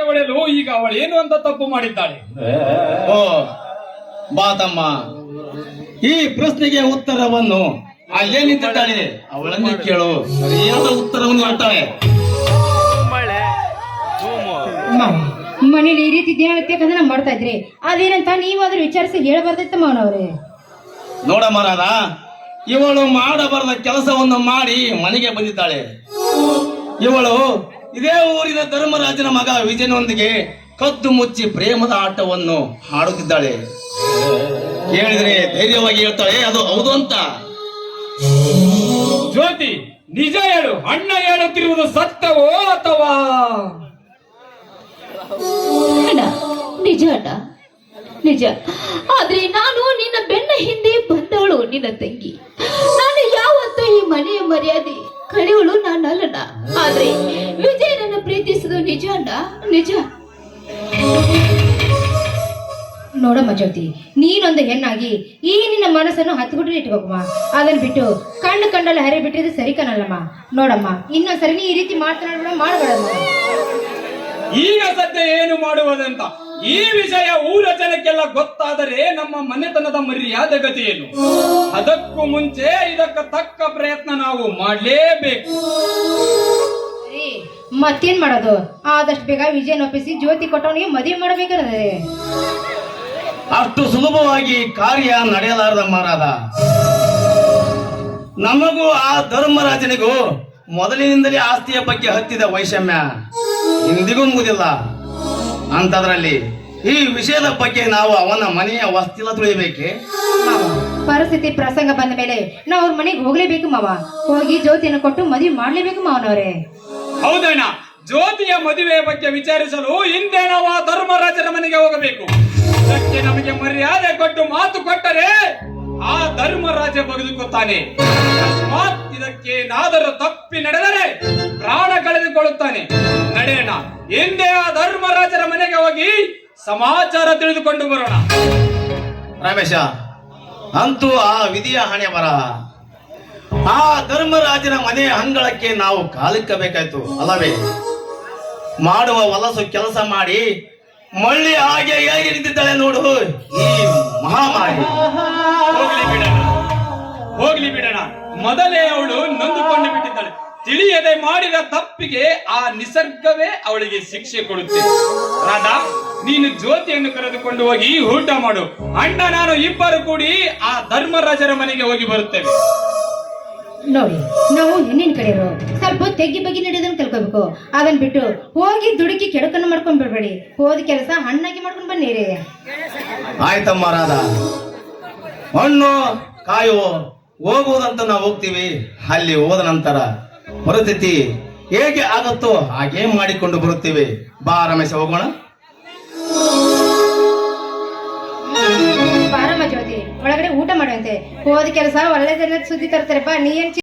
ಒಡೆಯಲು ಈಗ ಅವಳು ಏನು ಅಂತ ತಪ್ಪು ಮಾಡಿದ್ದಾಳೆ. ಓ ಬಾ ತಮ್ಮ, ಈ ಪ್ರಶ್ನೆಗೆ ಉತ್ತರವನ್ನು ಅಲ್ಲೇ ನಿಂತಿದ್ದಾಳೆ, ಅವಳನ್ನೇ ಕೇಳು, ಸರಿಯಾದ ಉತ್ತರವನ್ನು ಹೇಳ್ತಾಳೆ. ಮನೇಲಿ ಈ ರೀತಿ ದಿನನಿತ್ಯ ಕದನ ಮಾಡ್ತಾ ಇದ್ರಿ, ಅದೇನಂತ ನೀವಾದ್ರೂ ವಿಚಾರಿಸಿ ಹೇಳಬಾರ್ದಿತ್ತ ಮಾವನವ್ರೆ. ನೋಡ ಮರಾದ, ಇವಳು ಮಾಡಬಾರದ ಕೆಲಸವನ್ನು ಮಾಡಿ ಮನೆಗೆ ಬಂದಿದ್ದಾಳೆ. ಇವಳು ಇದೇ ಊರಿನ ಧರ್ಮರಾಜನ ಮಗ ವಿಜಯನೊಂದಿಗೆ ಕದ್ದು ಮುಚ್ಚಿ ಪ್ರೇಮದ ಆಟವನ್ನು ಹಾಡುತ್ತಿದ್ದಾಳೆ. ಕೇಳಿದ್ರೆ ಧೈರ್ಯವಾಗಿ ಹೇಳ್ತಾಳೆ ಅದು ಹೌದು ಅಂತ. ಜ್ಯೋತಿ, ನಿಜ ಹೇಳು, ಅಣ್ಣ ಹೇಳುತ್ತಿರುವುದು ಸತ್ಯವೋ ಅಥವಾ? ಅಣ್ಣ, ನಿಜ ಅಣ್ಣ, ನಿಜ. ಆದ್ರೆ ನಾನು ನಿನ್ನ ಬೆನ್ನ ಹಿಂದೆ ಬಂದವಳು ನಿನ್ನ ತಂಗಿ. ನಾನು ಯಾವತ್ತೂ ಈ ಮನೆಯ ಮರ್ಯಾದೆ ಕಳೆಯವಳು ನಾನಲ್ಲಣ್ಣ. ಆದ್ರೆ ವಿಜಯ್ ನನ್ನ ಪ್ರೀತಿಸುದು ನಿಜ ಅಣ್ಣ, ನಿಜ. ನೋಡಮ್ಮ ಜ್ಯೋತಿ, ನೀನೊಂದು ಹೆಣ್ಣಾಗಿ ಈ ನಿನ್ನ ಮನಸ್ಸನ್ನು ಹತ್ತುಗುಡ್ರೆ ಇಟ್ಕೋಕಮ್ಮ. ಅದನ್ನ ಬಿಟ್ಟು ಕಂಡಲ್ಲ ಹರಿ ಬಿಟ್ಟಿದ್ರೆ ಸರಿ ಕನಲ್ಲಮ್ಮ. ನೋಡಮ್ಮ, ಇನ್ನೊಂದ್ಸರಿ ನೀ ಈ ರೀತಿ ಮಾಡಬೇಡಮ್ಮ. ಈಗ ಸದ್ಯ ಏನು ಮಾಡುವುದಂತ ಈ ವಿಷಯ ಊರ ಜನಕ್ಕೆಲ್ಲ ಗೊತ್ತಾದರೆ ನಮ್ಮ ಮನೆತನದ ಮರ್ಯಾದೆ ಗತಿ ಏನು? ಅದಕ್ಕೂ ಮುಂಚೆ ಇದಕ್ಕೆ ತಕ್ಕ ಪ್ರಯತ್ನ ನಾವು ಮಾಡಲೇಬೇಕು. ಮತ್ತೇನ್ ಮಾಡೋದು? ಆದಷ್ಟು ಬೇಗ ವಿಜಯನ ಒಪ್ಪಿಸಿ ಜ್ಯೋತಿ ಕೊಟ್ಟವನಿಗೆ ಮದುವೆ ಮಾಡಬೇಕಾದ್ರೆ ಅಷ್ಟು ಸುಲಭವಾಗಿ ಕಾರ್ಯ ನಡೆಯಲಾರದ ಮಾರಾದ. ನಮಗೂ ಆ ಧರ್ಮರಾಜನಿಗೂ ಮೊದಲಿನಿಂದಲೇ ಆಸ್ತಿಯ ಬಗ್ಗೆ ಹತ್ತಿದ ವೈಷಮ್ಯ ಇಂದಿಗೂ ಮುಗುದಿಲ್ಲ. ಅಂತದ್ರಲ್ಲಿ ಈ ವಿಷಯದ ಬಗ್ಗೆ ನಾವು ಅವನ ಮನೆಯ ವಸ್ತಿಲ ತುಳಿಬೇಕೆ? ಪರಿಸ್ಥಿತಿ ಪ್ರಸಂಗ ಬಂದ ಮೇಲೆ ನಾವು ಅವ್ರ ಮನೆಗೆ ಹೋಗ್ಲೇಬೇಕು ಮಾವ. ಹೋಗಿ ಜ್ಯೋತಿಯನ್ನು ಕೊಟ್ಟು ಮದುವೆ ಮಾಡ್ಲೇಬೇಕು ಮಾವನವ್ರೆ. ಹೌದಣ್ಣ, ಜ್ಯೋತಿಯ ಮದುವೆಯ ಬಗ್ಗೆ ವಿಚಾರಿಸಲು ಹಿಂದೆ ನಾವು ಆ ಧರ್ಮರಾಜನ ಮನೆಗೆ ಹೋಗಬೇಕು. ಅದಕ್ಕೆ ನಮಗೆ ಮರ್ಯಾದೆ ಕೊಟ್ಟು ಮಾತು ಕೊಟ್ಟರೆ ಆ ಧರ್ಮರಾಜ ಬಗೆದುಕೊತಾನೆ. ಅಕಸ್ಮಾತ್ ಇದಕ್ಕೆ ನಾದರೂ ತಪ್ಪಿ ನಡೆದರೆ ಪ್ರಾಣ ಕಳೆದುಕೊಳ್ಳುತ್ತಾನೆ. ನಡೆಯೋಣ, ಹಿಂದೆ ಆ ಧರ್ಮರಾಜರ ಮನೆಗೆ ಹೋಗಿ ಸಮಾಚಾರ ತಿಳಿದುಕೊಂಡು ಬರೋಣ. ರಮೇಶ, ಅಂತೂ ಆ ವಿಧಿಯ ಹಣೆ ಬರ. ಆ ಧರ್ಮರಾಜನ ಮನೆಯ ಅಂಗಳಕ್ಕೆ ನಾವು ಕಾಲಿಕ್ಕಬೇಕಾಯ್ತು ಅಲ್ಲವೇ? ಮಾಡುವ ವಲಸು ಕೆಲಸ ಮಾಡಿ ಮಳ್ಳಿ ಹಾಗೆ ಹೇಗೆ ನಿಂತಿದ್ದಾಳೆ ನೋಡು ಈ ಮಹಾಮಾರಿ. ಹೋಗ್ಲಿ ಬಿಡೋಣ. ಮೊದಲೇ ಅವಳು ನೊಂದುಕೊಂಡು ಬಿಟ್ಟಿದ್ದಾಳೆ. ತಿಳಿಯದೆ ಮಾಡಿದ ತಪ್ಪಿಗೆ ಆ ನಿಸರ್ಗವೇ ಅವಳಿಗೆ ಶಿಕ್ಷೆ ಕೊಡುತ್ತೆ. ರಾಧಾ, ನೀನು ಜ್ಯೋತಿಯನ್ನು ಕರೆದುಕೊಂಡು ಹೋಗಿ ಊಟ ಮಾಡು. ಅಣ್ಣ ನಾನು ಇಬ್ಬರು ಕೂಡಿ ಆ ಧರ್ಮರಾಜರ ಮನೆಗೆ ಹೋಗಿ ಬರುತ್ತೇವೆ. ನೋಡಿ, ನಾವು ಹೆಣ್ಣಿನ ಕಡೆಯವರು ಸ್ವಲ್ಪ ತೆಗ್ಗಿ ಬಗ್ಗೆ ನಡೆಯೋದನ್ನ ಕಲ್ಕೋಬೇಕು. ಅದನ್ನ ಬಿಟ್ಟು ಹೋಗಿ ದುಡುಕಿ ಕೆಡಕನ್ನು ಮಾಡ್ಕೊಂಡ್ ಬಿಡ್ಬೇಡಿ. ಹೋದ ಕೆಲಸ ಹಣ್ಣಾಗಿ ಮಾಡ್ಕೊಂಡ್ ಬನ್ನಿರಿ. ಆಯ್ತಮ್ಮ ರಾಧಾ, ಹಣ್ಣು ಕಾಯು ಹೋಗುವುದಂತ ನಾವು ಹೋಗ್ತೀವಿ. ಅಲ್ಲಿ ಹೋದ ನಂತರ ಪರಿಸ್ಥಿತಿ ಹೇಗೆ ಆಗುತ್ತೋ ಹಾಗೆ ಮಾಡಿಕೊಂಡು ಬರುತ್ತೀವಿ. ಬಾ ರಮೇಶ, ಹೋಗೋಣ. ಬಾರಮ್ಮ ಜ್ಯೋತಿ, ಒಳಗಡೆ ಊಟ ಮಾಡುವಂತೆ. ಹೋದ ಕೆಲಸ ಒಳ್ಳೆ ಸುದ್ದಿ ತರ್ತಾರೆ. ಬಾ, ನೀ ಏನ್